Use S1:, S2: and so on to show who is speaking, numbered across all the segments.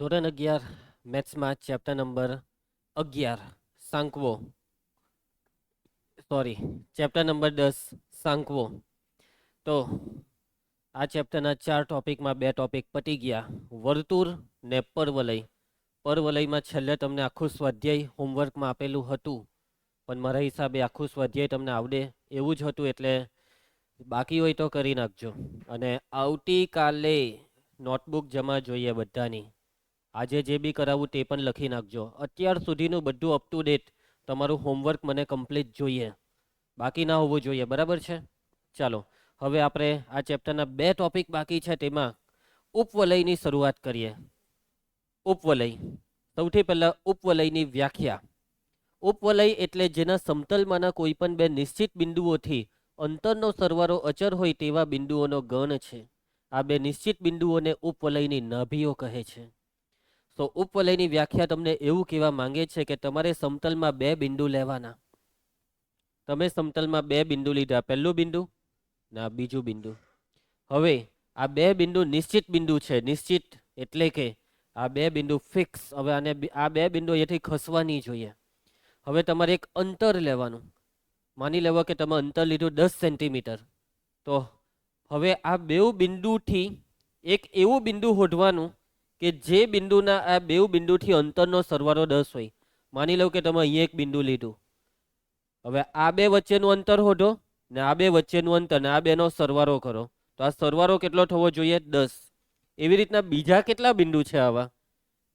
S1: ધોરણ 11 મેથ્સમાં chapter number 11 સાંકવો chapter number 10 સાંકવો. તો આ ચેપ્ટરના 4 ટોપિકમાં 2 ટોપિક પતી ગયા, વર્તુળ ને પરવલય. પરવલયમાં છેલ્લે તમને આખું સ્વાધ્યાય હોમવર્કમાં આપેલું હતું, પણ મારા હિસાબે આખું સ્વાધ્યાય તમને આવડે એવું જ હતું, એટલે બાકી હોય તો કરી નાખજો. અને આવતીકાલે નોટબુક જમા જોઈએ બધાની. આજે જે બી કરાવું તે પણ લખી નાખજો. અત્યાર સુધીનું બધું અપ ટુ ડેટ તમારું હોમવર્ક મને કમ્પ્લીટ જોઈએ, બાકી ના હોવું જોઈએ. બરાબર છે? ચાલો હવે આપણે આ ચેપ્ટરના 2 ટોપિક બાકી છે, તેમાં ઉપવલયની શરૂઆત કરીએ. ઉપવલય. સૌથી પહેલા ઉપવલયની વ્યાખ્યા. ઉપવલય એટલે જેના સમતલમાંના કોઈ પણ 2 નિશ્ચિત બિંદુઓથી અંતરનો સરવાળો અચર હોય તેવા બિંદુઓનો ગણ છે. આ 2 નિશ્ચિત બિંદુઓને ઉપવલયની નાભીઓ કહે છે. તો ઉપવલયની વ્યાખ્યા તમને એવું કહેવા માંગે છે કે તમારે સમતલમાં 2 બિંદુ લેવાના. તમે સમતલમાં 2 બિંદુ લીધા, પહેલું બિંદુ ને બીજું બિંદુ. હવે આ 2 બિંદુ નિશ્ચિત બિંદુ છે. નિશ્ચિત એટલે કે આ 2 બિંદુ ફિક્સ. હવે આને આ 2 બિંદુ અહીંયાથી ખસવાની જોઈએ. હવે તમારે એક અંતર લેવાનું. માની લેવો કે તમે અંતર લીધું 10 સેન્ટીમીટર. તો હવે આ 2 બિંદુથી એક એવું બિંદુ શોધવાનું કે જે બિંદુના આ 2 બિંદુથી અંતરનો સરવાળો 10 હોય. માની લો કે તમે અહીંયા એક બિંદુ લીધું. હવે આ 2 વચ્ચેનું અંતર શોધો ને આ 2 વચ્ચેનું અંતર ને આ 2 નો સરવાળો કરો. તો આ સરવાળો કેટલો થવો જોઈએ? 10. એવી રીતના બીજા કેટલા બિંદુ છે આવા?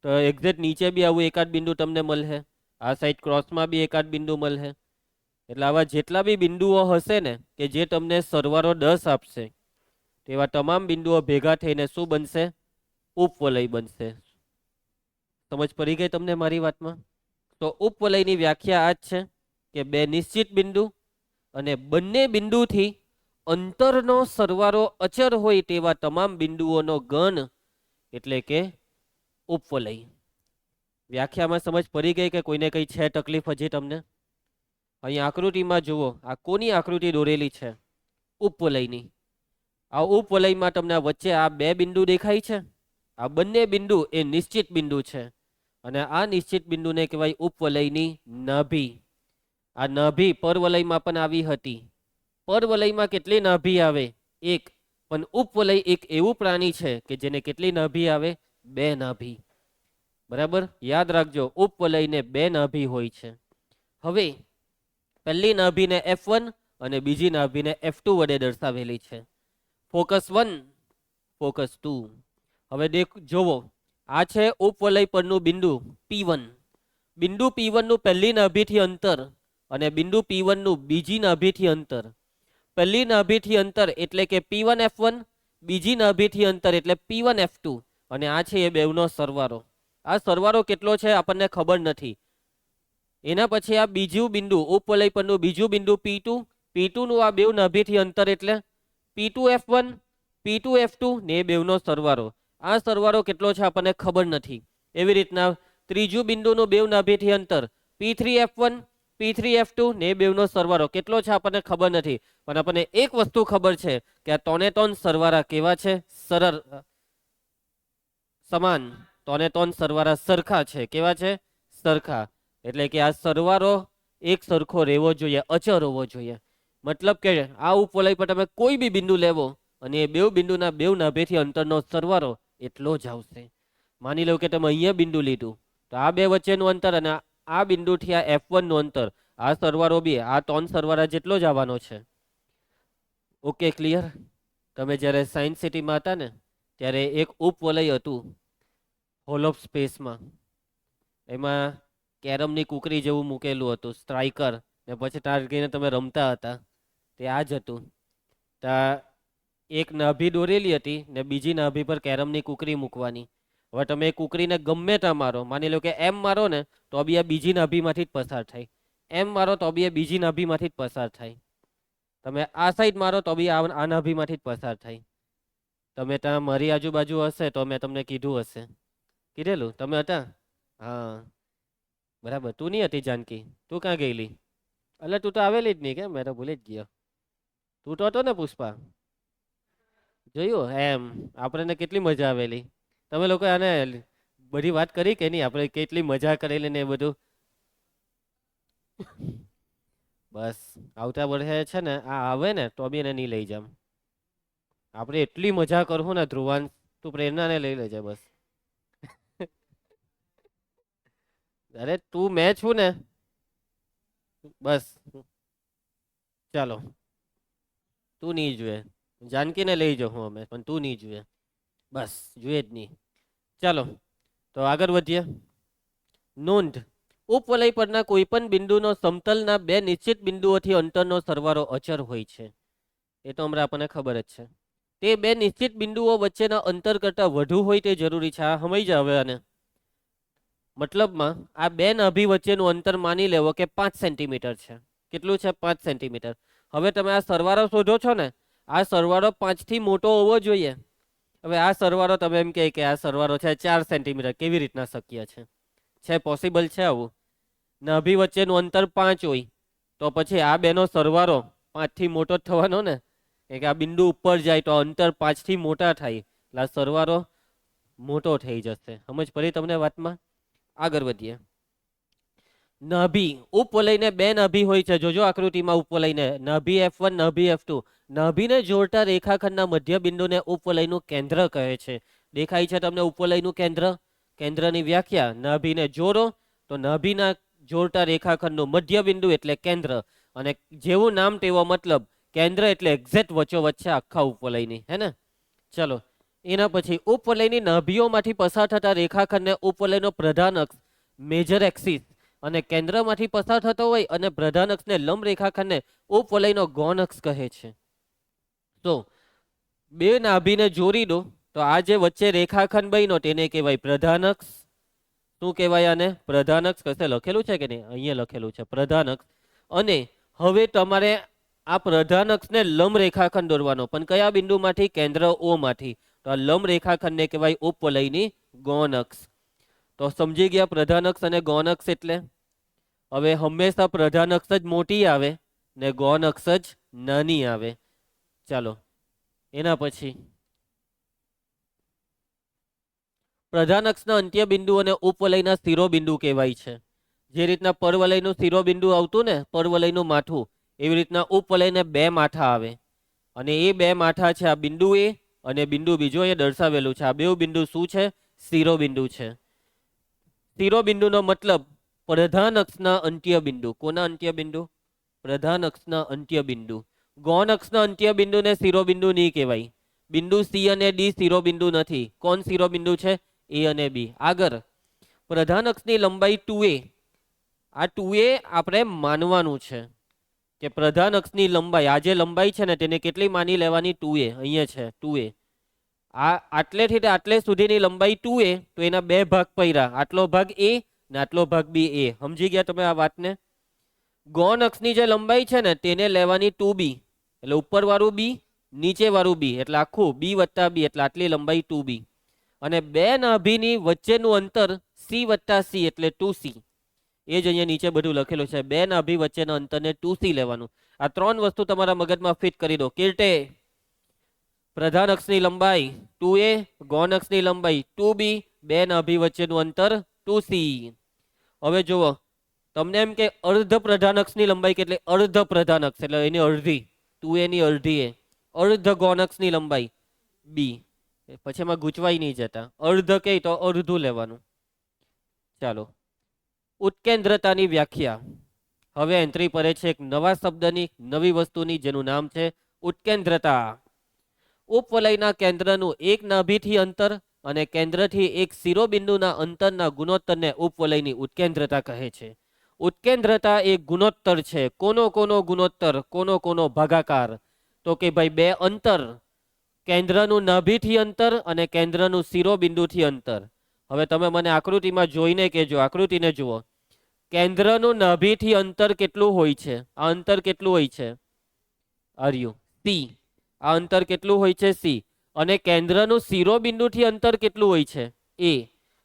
S1: તો એક્ઝેક્ટ નીચે બી આવું એકાદ બિંદુ તમને મળે, આ સાઈડ ક્રોસમાં બી એકાદ બિંદુ મળે. એટલે આવા જેટલા બી બિંદુઓ હશે ને કે જે તમને સરવાળો 10 આપશે, તેવા તમામ બિંદુઓ ભેગા થઈને શું બનશે? ઉપવલય બનશે. સમજ પડી ગઈ તમને મારી વાતમાં? તો ઉપવલયની વ્યાખ્યા આ જ છે કે 2 નિશ્ચિત બિંદુ અને બંને બિંદુથી અંતરનો સરવાળો અચર હોય તેવા તમામ બિંદુઓનો ગણ એટલે કે ઉપવલય. વ્યાખ્યામાં સમજ પડી ગઈ કે કોઈને કઈ છે તકલીફ હજી તમને? અહીં આકૃતિમાં જુઓ, આ કોની આકૃતિ દોરેલી છે? ઉપવલયની. આ ઉપવલયમાં તમને વચ્ચે આ 2 બિંદુ દેખાય છે. આ બંને બિંદુ એ નિશ્ચિત બિંદુ છે અને આ નિશ્ચિત બિંદુને કહેવાય ઉપવલયની નાભી. આ નાભી પરવલયમાં પણ આવી હતી. પરવલયમાં કેટલી નાભી આવે? 1. પણ ઉપવલય એક એવું પ્રાણી છે કે જેને કેટલી નાભી આવે? 2 નાભી. બરાબર? યાદ રાખજો, ઉપવલયને 2 નાભી હોય છે. હવે પહેલી નાભીને F1 અને બીજી નાભીને F2 વડે દર્શાવેલી છે. Focus 1, focus 2. હવે જોવો, આ છે ઉપવલય પરનું બિંદુ P1. બિંદુ P1 નું પહેલી નાભીથી અંતર અને બિંદુ P1 નું બીજી નાભીથી અંતર. પહેલી નાભીથી અંતર એટલે કે P1 F1, બીજી નાભીથી અંતર એટલે P1 F2, અને આ છે એ બેવનો સરવાળો. આ સરવાળો કેટલો છે આપણને ખબર નથી. એના પછી આ બીજું બિંદુ ઉપવલય પરનું બીજું બિંદુ P2. P2 નું આ બેવ નાભીથી અંતર એટલે P2 F1, P2 F2 ને એ બેવનો સરવાળો. આ સરવાળો કેટલો છે આપણને ખબર નથી. એવી રીતના ત્રીજું બિંદુનું બેવ નાભીથી અંતર P3 F1, P3 F2 ને એ બેવનો સરવાળો કેટલો છે આપણને ખબર નથી. પણ આપણને એક વસ્તુ ખબર છે કે આ 3 સરવાળા કેવા છે? સરળ, સમાન. 3 સરવાળા સરખા છે. કેવા છે? સરખા. એટલે કે આ સરવાળો એક સરખો રહેવો જોઈએ, અચર હોવો જોઈએ. મતલબ કે આ ઉપવલય પર તમે કોઈ બી બિંદુ લેવો અને એ 2 બિંદુના બેવ નાભીથી અંતરનો સરવાળો એટલો જ આવશે. માની લો કે તમે અહીંયા બિંદુ લીધું, તો આ 2 વચ્ચેનું અંતર અને આ બિંદુથી આ F1 નું અંતર, આ સરવાળો બી આ 3 સરવાળા જેટલો જ આવવાનો છે. Okay, clear? તમે જ્યારે સાયન્સ સિટીમાં હતા ને ત્યારે એક ઉપવલય હતું હોલ ઓફ સ્પેસમાં. એમાં કેરમની કુકરી જેવું મૂકેલું હતું, સ્ટ્રાઇકર, ને પછી ટાર્ગેટને તમે રમતા હતા. તે આ જ હતું. ત્યાં એક નાભી દોરેલી હતી ને બીજી નાભી પર કેરમની કુકરી મૂકવાની. હવે તમે એ કુકરીને ગમે ત્યાં મારો, માની લો કે એમ મારો ને તો બી આ બીજી નાભીમાંથી જ પસાર થાય. એમ મારો તો બી એ બીજી નાભીમાંથી જ પસાર થાય. તમે આ સાઈડ મારો તો બી આ નાભીમાંથી જ પસાર થાય. તમે ત્યાં મારી આજુબાજુ હશે તો મેં તમને કીધું હશે. કીધેલું? તમે હતા? હા, બરાબર. તું નહીં હતી જાનકી? તું ક્યાં ગયેલી? એટલે તું તો આવેલી જ નહીં, કેમ? મેં તો ભૂલી જ ગયો. તું તો હતો ને પુષ્પા? જોયું એમ? આપણને કેટલી મજા આવેલી. તમે લોકો આને બધી વાત કરી કે નહીં, આપણે કેટલી મજા કરેલી ને એ બધું. બસ આવતા વર્ષે છે ને આ આવે ને તો બી એને નહીં લઈ જામ. આપણે એટલી મજા કરવું ને ધ્રુવાન, તું પ્રેરણાને લઈ લેજે બસ. અરે તું મેં છું ને, બસ ચાલો. તું નહીં જોઈએ, જાનકીને લઈ જાઉં હું અમે, પણ તું નહીં જોઈએ, બસ જોઈએ જ નહીં. ચાલો તો આગળ વધીએ. નોંધ: ઉપવલય પરના કોઈપણ બિંદુનો સમતલના બે નિશ્ચિત બિંદુઓથી અંતરનો સરવાળો અચર હોય છે. એ તો હમણાં આપણને ખબર જ છે. તે બે નિશ્ચિત બિંદુઓ વચ્ચેના અંતર કરતાં વધુ હોય તે જરૂરી છે. આ સમજી જાવ હવે. આને મતલબમાં આ બે નાભી વચ્ચેનું અંતર માની લેવો કે 5 સેન્ટીમીટર છે. કેટલું છે? 5 સેન્ટીમીટર. હવે તમે આ સરવાળો શોધો છો ને, આ સરવાળો 5 થી મોટો હોવો જોઈએ. હવે આ સરવાળો તમે એમ કે આ સરવાળો છે 4 સેન્ટીમીટર, કેવી રીતના શક્ય છે? છે પોસિબલ છે આવું? નાભી વચ્ચેનું અંતર 5 હોય તો પછી આ બેનો સરવાળો 5 થી મોટો જ થવાનો ને. કે આ બિંદુ ઉપર જાય તો અંતર 5 થી મોટા થાય, એટલે આ સરવાળો મોટો થઈ જશે. સમજ પડી તમને વાતમાં? આગળ વધીએ. નાભી ઉપવલયને બે નાભી હોય છે. જોજો આકૃતિમાં ઉપવલયને નાભી F1, નાભી F2. નાભીને જોડતા રેખાખંડના મધ્ય બિંદુને ઉપવલયનું કેન્દ્ર કહે છે. દેખાય છે તમને ઉપવલયનું કેન્દ્ર? કેન્દ્રની વ્યાખ્યા: નાભીને જોડો તો નાભીના જોડતા રેખાખંડનું મધ્ય બિંદુ એટલે કેન્દ્ર. અને જેવું નામ તેવો મતલબ, કેન્દ્ર એટલે એક્ઝેક્ટ વચ્ચોવચ્ચ છે આખા ઉપવલયની, હે ને? ચલો એના પછી ઉપવલયની નાભીઓમાંથી પસાર થતા રેખાખંડને ઉપવલયનો પ્રધાન અક્ષ મેજર એક્સિસ અને કેન્દ્રમાંથી પસાર થતો હોય અને પ્રધાન અક્ષને લંબ રેખાખંડને ઉપવલયનો ગૌણ અક્ષ કહે છે. તો બે નાભીને જોડી દો તો આ જે વચ્ચે રેખાખંડ બન્યો તેને કહેવાય પ્રધાન અક્ષ. શું કહેવાય આને? પ્રધાન અક્ષ. કશે લખેલું છે કે નહીં? અહીંયા લખેલું છે પ્રધાન અક્ષ. અને હવે તમારે આ પ્રધાન અક્ષને લંબ રેખાખંડ દોરવાનો, પણ કયા બિંદુમાંથી? કેન્દ્ર O માંથી. તો આ લંબ રેખાખંડને કહેવાય ઉપવલયની ગૌણ અક્ષ. તો સમજી ગયા પ્રધાન અક્ષ અને ગૌણ અક્ષ એટલે? હવે હંમેશા પ્રધાન અક્ષ જ મોટી આવે ને ગૌણ અક્ષ જ નાની આવે. ચાલો એના પછી પ્રધાન અક્ષના અંત્ય બિંદુઓને ઉપવલયના શિરોબિંદુ કહેવાય છે. જે રીતના પરવલયનું શિરોબિંદુ આવતું ને, પરવલયનું માથું, એવી રીતના ઉપવલયને બે માથા આવે. અને એ બે માથા છે આ બિંદુ એ અને બિંદુ બીજો એ દર્શાવેલું છે. આ બે બિંદુ શું છે? શિરોબિંદુ છે. શિરોબિંદુનો મતલબ પ્રધાન અક્ષના અંત્ય બિંદુ. કોના અંત્ય બિંદુ? પ્રધાન અક્ષના અંત્ય બિંદુ. ગૌણ અક્ષના અંત્ય બિંદુને શિરોબિંદુ નહીં કહેવાય. બિંદુ C અને D શિરોબિંદુ નથી. કોણ શિરોબિંદુ છે? A અને B. આગળ પ્રધાન અક્ષની લંબાઈ 2a. આ 2a આપણે માનવાનું છે કે પ્રધાન અક્ષની લંબાઈ, આ જે લંબાઈ છે ને તેને કેટલી માની લેવાની? 2a. અહીંયા છે 2a. આ આટલેથી આટલે સુધીની લંબાઈ 2a. તો એના બે ભાગ પડ્યા, આટલો ભાગ A ને આટલો ભાગ B. A. સમજી ગયા તમે આ વાતને? ગૌણ અક્ષની જે લંબાઈ છે ને તેને લેવાની 2b, એટલે ઉપર વાળું B, નીચે વાળું B, એટલે આખું B વત્તા B, એટલે આટલી લંબાઈ 2b. અને બે નાભીની વચ્ચેનું અંતર C વત્તા C એટલે 2c. એ જ અહીંયા નીચે બધું લખેલું છે. બે નાભી વચ્ચેના અંતરને 2c લેવાનું. આ ત્રણ વસ્તુ તમારા મગજમાં ફિટ કરી દો. કિર્ટે પ્રધાન અક્ષની લંબાઈ 2a, ગૌણ અક્ષની લંબાઈ 2b, બે નાભી વચ્ચેનું અંતર 2c. હવે જુઓ, તમને એમ કે અર્ધ પ્રધાન અક્ષની લંબાઈ કેટલી? અર્ધ પ્રધાન અક્ષ એટલે એની અડધી, 2a ની અડધી એ. અર્ધ ગૌણ અક્ષની લંબાઈ b. પછી એમાં ગૂંચવાઈ નહીં જતા. અર્ધ કહે તો અડધું લેવાનું. ચાલો ઉત્કેન્દ્રતાની વ્યાખ્યા. હવે એન્ટ્રી પડે છે એક નવા શબ્દની, નવી વસ્તુની, જેનું નામ છે ઉત્કેન્દ્રતા. ઉપવલયના કેન્દ્રનું એક નાભીથી અંતર અને કેન્દ્રથી એક શિરોબિંદુના અંતરના ગુણોત્તરને ઉપવલયની ઉત્કેન્દ્રતા કહે છે. ઉત્કેન્દ્રતા એક ગુણોત્તર છે. કોનો કોનો ગુણોત્તર? કોનો કોનો ભાગાકાર? તો કે ભાઈ બે અંતર, કેન્દ્રનું નાભીથી અંતર અને કેન્દ્રનું શિરોબિંદુથી અંતર. હવે તમે મને આકૃતિમાં જોઈને કહેજો, આકૃતિને જુઓ. કેન્દ્રનું નાભીથી અંતર કેટલું હોય છે? આ અંતર કેટલું હોય છે? આર્યુ C. આ અંતર કેટલું હોય છે? C. અને કેન્દ્રનું શિરોબિંદુથી અંતર કેટલું હોય છે? A.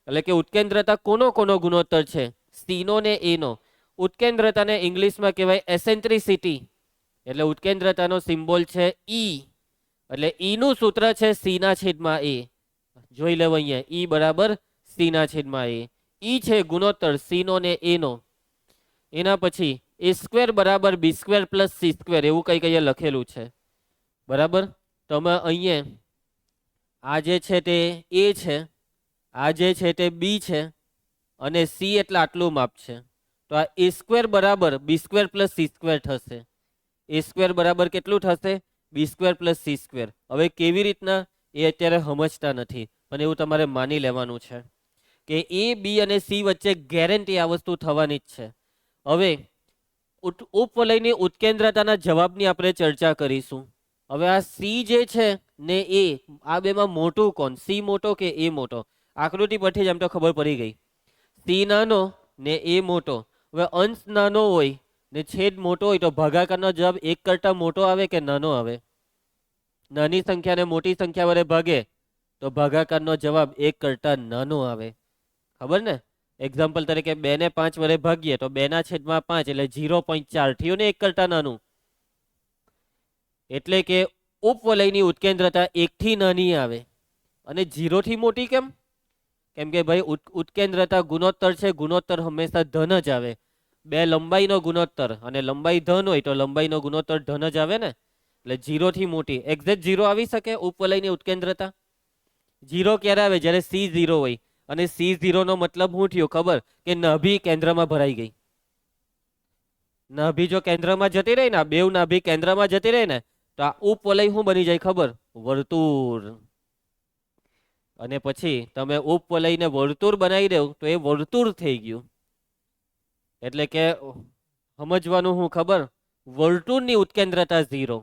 S1: એટલે કે ઉત્કેન્દ્રતા કોનો કોનો ગુણોત્તર છે? C નો ને A નો. ઉત્કેન્દ્રતાને ઇંગ્લિશમાં કહેવાય એસેન્ટ્રિસિટી. એટલે ઉત્કેન્દ્રતાનો સિમ્બોલ છે E. એટલે E નું સૂત્ર છે C ના છેદમાં A. જોઈ લેવો અહીંયા, E બરાબર સી ના છેદમાં એ. ઈ છે ગુણોત્તર સી નો ને એ નો. એના પછી એ સ્ક્વેર બરાબર બી સ્ક્વેર પ્લસ સી સ્ક્વેર એવું કંઈક અહીંયા લખેલું છે. બરાબર, તમે અહીંયા આ જે છે તે એ છે, આ જે છે તે બી છે, અને સી એટલે આટલું માપ છે. તો આ એ સ્ક્વેર બરાબર બી સ્ક્વેર પ્લસ સી સ્ક્વેર થશે. એ સ્ક્વેર બરાબર કેટલું થશે? બી સ્ક્વેર પ્લસ સી સ્ક્વેર. હવે કેવી રીતના એ અત્યારે સમજતા નથી, પણ એવું તમારે માની લેવાનું છે કે એ બી અને સી વચ્ચે ગેરંટી આ વસ્તુ થવાની જ છે. હવે ઉપવલયની ઉત્કેન્દ્રતાના જવાબની આપણે ચર્ચા કરીશું. હવે આ સી જે છે ને એ, આ બેમાં મોટું કોણ? સી મોટો કે એ મોટો? આકૃતિ પરથી જ એમ તો ખબર પડી ગઈ. સી નાનો ને એ મોટો. હવે અંશ નાનો હોય ને છેદ મોટો હોય તો ભાગાકારનો જવાબ એક કરતા મોટો આવે કે નાનો આવે? નાની સંખ્યાને મોટી સંખ્યા વડે ભાગે તો ભાગાકારનો જવાબ એક કરતા નાનો આવે. ખબર ને? એક્ઝામ્પલ તરીકે 2 ને 5 વડે ભાગીએ તો 2 ના છેદમાં 5 એટલે 0.4 થયું ને એક કરતા નાનું. એટલે કે ઉપવલયની ઉત્કેન્દ્રતા 1 થી નાની આવે. અને 0 થી મોટી કેમ? કેમ કે ભાઈ ઉત્કેન્દ્રતા ગુણોત્તર છે, ગુણોત્તર હંમેશા ધન જ આવે. બે લંબાઈનો ગુણોત્તર અને લંબાઈ ધન હોય તો લંબાઈનો ગુણોત્તર ધન જ આવે ને. એટલે 0 થી મોટી એક્ઝેક્ટ 0 આવી શકે ઉપવલયની ઉત્કેન્દ્રતા? 0 ક્યારે આવે? જ્યારે સી 0 હોય. અને સી 0 નો મતલબ શું થયો ખબર? કે નાભી કેન્દ્રમાં ભરાઈ ગઈ. નાભી જો કેન્દ્રમાં જતી રહી ને, બેવ નાભી કેન્દ્રમાં જતી રહી ને, તો આ ઉપવલય શું બની જાય ખબર? વર્તુળ. અને પછી તમે ઉપવલયને વર્તુળ બનાવી દો તો એ વર્તુળ થઈ ગયું. એટલે કે સમજવાનું શું ખબર? વર્તુળની ઉત્કેન્દ્રતા 0,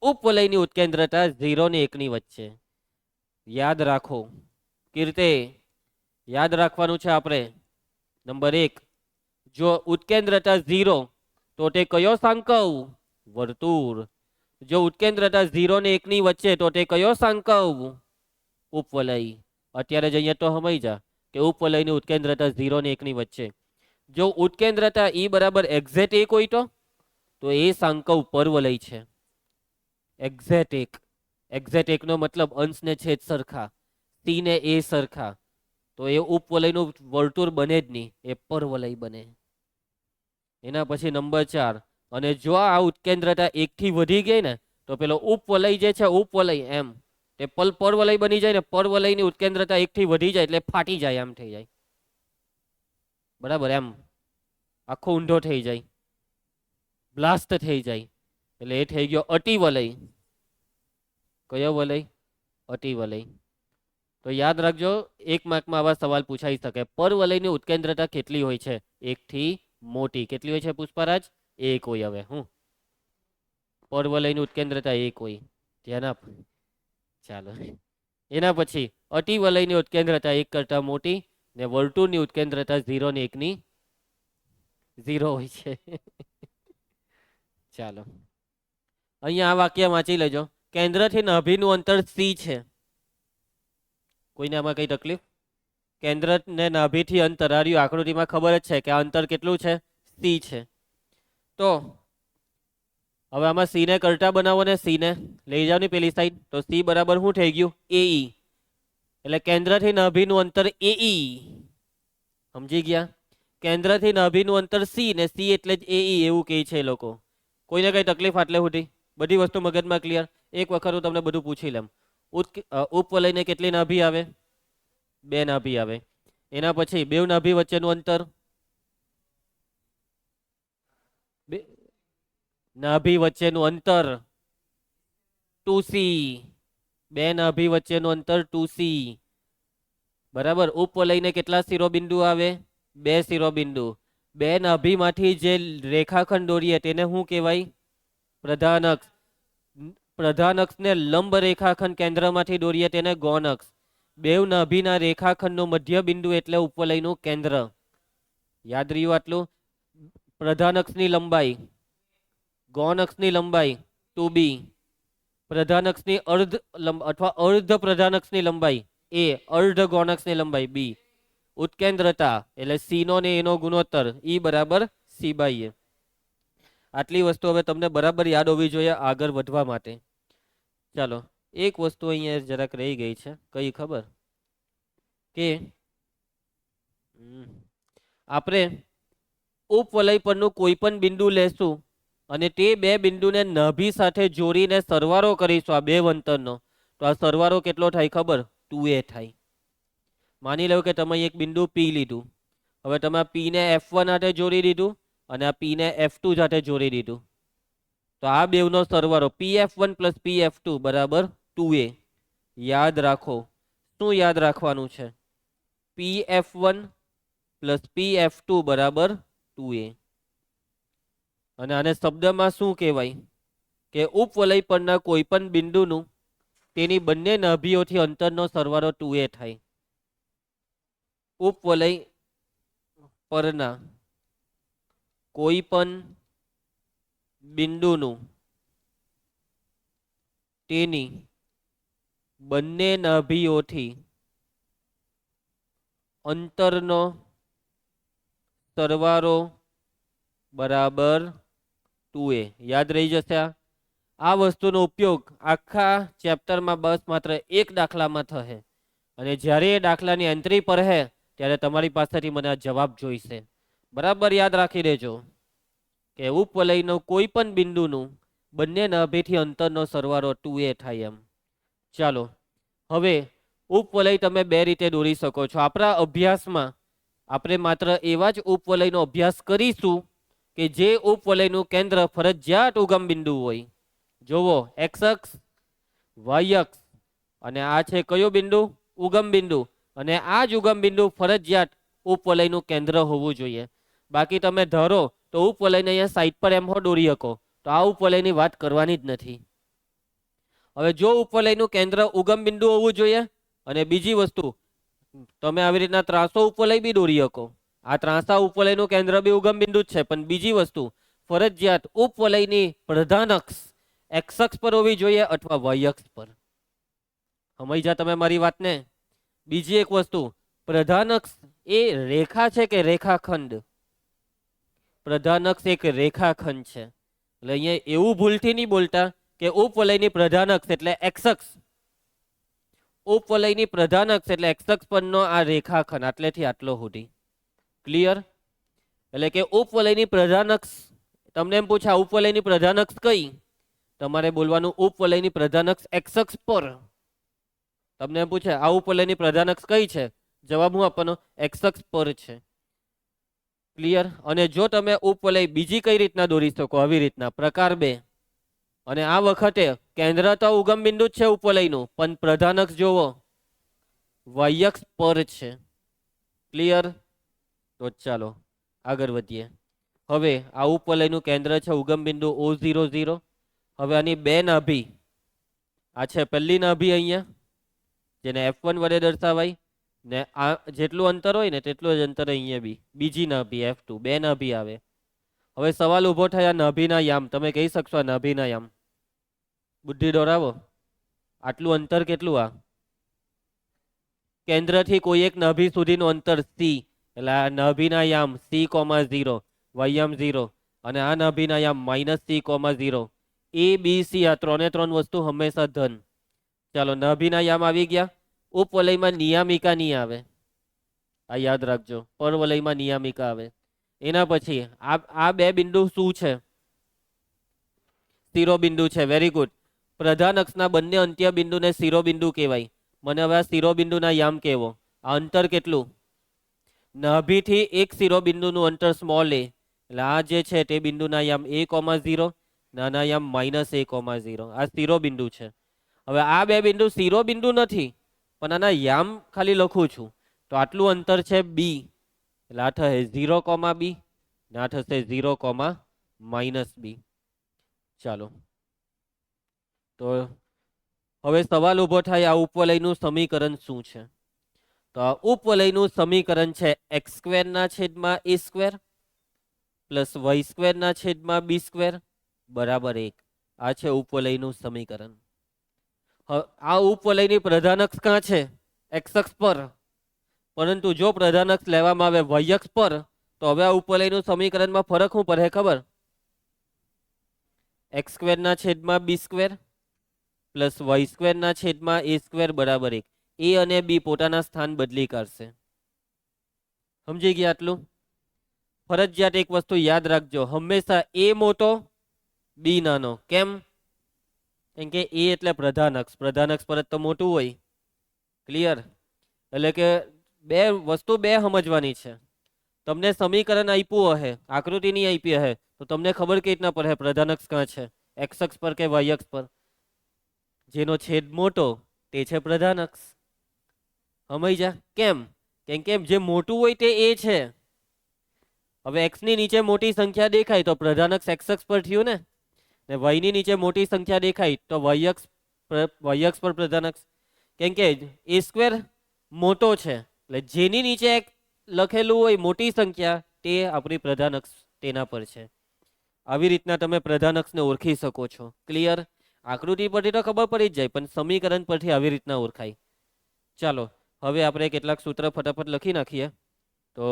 S1: ઉપવલયની ઉત્કેન્દ્રતા 0 ને 1 ની વચ્ચે. યાદ રાખો કીર્તે, યાદ રાખવાનું છે આપણે. નંબર 1, જો ઉત્કેન્દ્રતા 0 તો તે કયો સાંકવ? વર્તુળ. જો ઉત્કેન્દ્રતા 0 ને 1 ની વચ્ચે તો તે કયો સાંકવ? ઉપવલય. અત્યારે જ અહીંયા તો સમજી જા કે ઉપવલયની ઉત્કેન્દ્રતા 0 ને 1 ની વચ્ચે. જો ઉત્કેન્દ્રતા ઈ બરાબર એક્ઝેક્ટ 1 હોય તો એ સાંકવ પરવલય છે. એક્ઝેક્ટ 1. એક્ઝેક્ટ 1 નો મતલબ અંશ ને છેદ સરખા, સી ને એ સરખા. તો એ ઉપવલયનું વર્તુળ બને જ નહીં, એ પરવલય બને. એના પછી નંબર 4, અને જો આ ઉત્કેન્દ્રતા 1 થી વધી ગઈ ને તો પેલો ઉપવલય જે છે, ઉપવલય એમ તે પરવલય બની જાય ને. પરવલયની ઉત્કેન્દ્રતા 1 થી વધી જાય એટલે ફાટી જાય, એમ થઈ જાય. બરાબર, એમ આખો ઊંધો થઈ જાય, બ્લાસ્ટ થઈ જાય. એટલે એ થઈ ગયો અતિવલય. કયો વલય? અતિવલય. તો યાદ રાખજો, 1 માર્કમાં આવા સવાલ પૂછાઈ શકે. પરવલયની ઉત્કેન્દ્રતા કેટલી હોય છે? 1 થી મોટી. કેટલી હોય છે પુષ્પારાજ? 1 હોય. હવે હું પરવલયની ઉત્કેન્દ્રતા 1 હોય, ધ્યાન આપ. ચાલો, એના પછી અતિવલયની ઉત્કેન્દ્રતા 1 કરતા મોટી ને વર્તુળની ઉત્કેન્દ્રતા 0 ને 1 ની 0 હોય છે. ચાલો, અહીંયા આ વાક્ય વાંચી લેજો. કેન્દ્રથી નાભીનું અંતર સી છે. કોઈને આમાં કઈ તકલીફ? કેન્દ્ર ને નાભીથી અંતર આર્યું આકૃતિમાં ખબર જ છે કે આ અંતર કેટલું છે? સી છે. તો હવે આમાં સી ને કરતા બનાવો ને સી ને લઈ જાવ ને પેલી સાઈડ. તો સી બરાબર શું થઈ ગયું? એઈ. એટલે કેન્દ્રથી નાભીનું અંતર એઈ. સમજી ગયા? કેન્દ્રથી નાભીનું અંતર સી ને સી એટલે જ એઈ એવું કહે છે એ લોકો. કોઈને કઈ તકલીફ આટલે સુધી? બધી વસ્તુ મગજમાં ક્લિયર? એક વખત હું તમને બધું પૂછી લેમ. ઉપવલયને કેટલી નાભી આવે? 2 નાભી આવે. એના પછી બેવ નાભી વચ્ચેનું અંતર, નાભી વચ્ચેનું અંતર 2c. 2 નાભી વચ્ચેનું અંતર 2c. બરાબર. ઉપવલયને કેટલા શિરોબિંદુ આવે? 2 શિરોબિંદુ. 2 નાભીમાંથી જે રેખાખંડ દોરીએ તેને શું કહેવાય? પ્રધાનક્ષ. પ્રધાનક્ષને લંબ રેખાખંડ કેન્દ્રમાંથી દોરીએ તેને ગૌણક્ષ. બેવ નાભીના રેખાખંડનું મધ્ય બિંદુ એટલે ઉપવલયનું કેન્દ્ર. યાદ રહ્યું આટલું? પ્રધાનક્ષની લંબાઈ, ગૌણક્ષની લંબાઈ 2b, પ્રધાનક્ષની અર્ધ અથવા અર્ધ પ્રધાનક્ષની લંબાઈ a, અર્ધ ગૌણક્ષની લંબાઈ b. ઉત્કેન્દ્રતા એટલે સી નો ને એનો ગુણોત્તર E બરાબર c/a. આટલી વસ્તુ હવે તમને બરાબર યાદ હોવી જોઈએ આગળ વધવા માટે. ચાલો, એક વસ્તુ અહીંયા જરાક રહી ગઈ છે. કઈ ખબર? કે આપણે ઉપવલય પરનું કોઈ પણ બિંદુ લેશું અને તે બે બિંદુને નાભી સાથે જોડીને સરવાળો કરીશું આ બે અંતરનો, તો આ સરવાળો કેટલો થાય ખબર? 2a થાય. માની લો કે તમે એક બિંદુ પી લીધું, હવે તમે આ પી ને F1 સાથે જોડી દીધું અને આ પી ને F2 સાથે જોડી દીધું, તો આ બેવનો સરવાળો PF1 પ્લસ PF2 બરાબર 2a. યાદ રાખો, શું યાદ રાખવાનું છે? PF1 પ્લસ PF2 બરાબર 2a. અને આને શબ્દમાં શું કહેવાય કે ઉપવલય પરના કોઈ પણ બિંદુનું તેની બંને નાભીઓથી અંતરનો સરવાળો 2a થાય. ઉપવલય પરના કોઈ પણ બિંદુનું તેની બંને નાભીઓથી અંતરનો સરવાળો બરાબર 2a. યાદ રહી જશે. આ વસ્તુનો ઉપયોગ આખા ચેપ્ટરમાં બસ માત્ર એક દાખલામાં થશે, અને જ્યારે એ દાખલાની એન્ટ્રી પર હે ત્યારે તમારી પાસેથી મને આ જવાબ જોઈશે. બરાબર યાદ રાખી દેજો કે ઉપવલયનો કોઈ પણ બિંદુનું બંને નાભીથી અંતરનો સરવાળો 2a થાય એમ. ચાલો, હવે ઉપવલય તમે બે રીતે દોરી શકો છો. આપણા અભ્યાસમાં આપણે માત્ર એવા જ ઉપવલયનો અભ્યાસ કરીશું કે જે ઉપવલયનું કેન્દ્ર ફરજિયાત ઉગમ બિંદુ હોય. જોવો, એક્સ અક્ષ, વાય અક્ષ, અને આ છે કયો બિંદુ? ઉગમ બિંદુ. અને આ જ ઉગમ બિંદુ ફરજિયાત ઉપવલયનું કેન્દ્ર હોવું જોઈએ. બાકી તમે ધારો તો ઉપવલયને અહીંયા સાઈડ પર એમ હો દોરી શકો, તો આ ઉપવલયની વાત કરવાની જ નથી. હવે જો ઉપવલયનું કેન્દ્ર ઉગમ બિંદુ હોવું જોઈએ, અને બીજી વસ્તુ તમે આવી રીતના ત્રાસો ઉપવલય બી દોરી શકો. આ ત્રાસા ઉપવલયનું કેન્દ્ર બી ઉગમ બિંદુ જ છે, પણ બીજી વસ્તુ ફરજિયાત ઉપવલયની પ્રધાન અક્ષ એક્સ અક્ષ પર હોવી જોઈએ અથવા વાય અક્ષ પર. સમજ્યા તમે મારી વાતને? બીજી એક વસ્તુ, પ્રધાન અક્ષ એ રેખા છે કે રેખાખંડ? પ્રધાન અક્ષ એક રેખાખંડ છે. એટલે અહીંયા એવું ભૂલથી નહીં બોલતા કે ઉપવલયની પ્રધાન અક્ષ એટલે એક્સ અક્ષ. ઉપવલયની પ્રધાન અક્ષ એટલે એક્સ અક્ષ પરનો આ રેખાખંડ આટલેથી આટલો સુધી. ક્લિયર? એટલે કે ઉપવલયની પ્રધાન અક્ષ, તમને એમ પૂછે ઉપવલયની પ્રધાન અક્ષ કઈ? તમારે બોલવાનું ઉપવલયની પ્રધાન અક્ષ એક્સ અક્ષ પર. તમને એમ પૂછે આ ઉપવલયની પ્રધાન અક્ષ કઈ છે? જવાબ હું આપવાનો? એક્સ અક્ષ પર છે. ક્લિયર? અને જો તમે ઉપવલય બીજી કઈ રીતના દોરી શકો? આવી રીતના, પ્રકાર 2. અને આ વખતે કેન્દ્ર તો ઉગમ બિંદુ જ છે ઉપવલયનું, પણ પ્રધાન અક્ષ જોવો વાય અક્ષ પર છે. ક્લિયર? તો ચાલો આગળ વધીએ. હવે આ ઉપવલયનું કેન્દ્ર છે ઉગમ બિંદુ O00. હવે આની બે નાભી, આ છે પહેલી નાભી અહીંયા જેને F1 વડે દર્શાવાય, ને આ જેટલું અંતર હોય ને તેટલું જ અંતર અહીંયા બી બીજી નાભી F2. બે નાભી આવે. હવે સવાલ ઉભો થાય આ નાભીના યામ. તમે કહી શકશો આ નાભીના યામ? બુદ્ધિ દોરાવો. આટલું અંતર કેટલું? આ કેન્દ્રથી કોઈ એક નાભી સુધીનું અંતર C, એટલે આ નાભીના યામ C,0, વાયામ 0, અને આ નાભીના યામ -C,0. A B C આ ત્રણે ત્રણ વસ્તુ હંમેશા ધન. ચાલો, નાભીના યામ આવી ગયા. ઉપવલયમાં નિયામિકા નહીં આવે, આ યાદ રાખજો. પરવલયમાં નિયામિકા આવે. એના પછી આ બે બિંદુ શું છે? શિરોબિંદુ છે. Very good. પ્રધાન અક્ષના બંને અંત્ય બિંદુને શિરોબિંદુ કહેવાય. મને હવે આ શિરોબિંદુના યામ કહેવો. આ અંતર કેટલું? નાભીથી એક શિરોબિંદુનું અંતર સ્મોલ a, એટલે આ જે છે તે બિંદુના યામ A,0, નાના યામ -A,0. આ શિરોબિંદુ છે. હવે આ બે બિંદુ શિરોબિંદુ નથી, પણ આના યામ ખાલી લખું છું. તો આટલું અંતર છે B, એટલે આ થશે 0,B, ને આ થશે 0,-B. ચાલો, તો હવે સવાલ ઉભો થાય આ ઉપવલયનું સમીકરણ શું છે? તો આ ઉપવલયનું સમીકરણ છે x² + y² બરાબર 1. આ છે ઉપવલયનું સમીકરણ. આ ઉપવલયની પ્રધાન અક્ષ ક્યાં છે? એક્સ અક્ષ પર. પરંતુ જો પ્રધાન અક્ષ લેવામાં આવે વાય અક્ષ પર, તો હવે આ ઉપવલયનું સમીકરણમાં ફરક શું પડે ખબર? x² + y² બરાબર 1. એ અને બી પોતાના સ્થાન બદલી કાઢશે. સમજી ગયા આટલું? ફરજિયાત એક વસ્તુ યાદ રાખજો, હંમેશા એ મોટો બી નાનો. કેમ? કેમ કે એ એટલે પ્રધાન અક્ષ, પ્રધાન અક્ષ પર જ તો મોટું હોય. ક્લિયર? એટલે કે બે વસ્તુ બે સમજવાની છે. તમને સમીકરણ આપ્યું હશે, આકૃતિ નહીં આપી હશે, તો તમને ખબર કઈ રીતના પડે પ્રધાન અક્ષ ક્યાં છે, એક્સ અક્ષ પર કે વાય અક્ષ પર? જેનો છેદ મોટો તે છે પ્રધાન અક્ષ. સમજ્યા? કેમ? કેમ કે જે મોટું હોય તે એ છે. હવે એક્સ ની નીચે મોટી સંખ્યા દેખાય તો પ્રધાન અક્ષ એક્સ અક્ષ પર થયું ને, વાય ની નીચે મોટી સંખ્યા દેખાય તો વાય અક્ષ પર પ્રધાન અક્ષ. કેમ કે એ સ્ક્વેર મોટો છે, એટલે જેની નીચે એક લખેલું હોય મોટી સંખ્યા તે આપણી પ્રધાન અક્ષ તેના પર છે. આવી રીતના તમે પ્રધાન અક્ષને ઓળખી શકો છો. ક્લિયર? આકૃતિ પરથી તો ખબર પડી જ જાય, પણ સમીકરણ પરથી આવી રીતના ઓળખાય. ચાલો હવે આપણે કેટલાક સૂત્ર ફટાફટ લખી નાખીએ. તો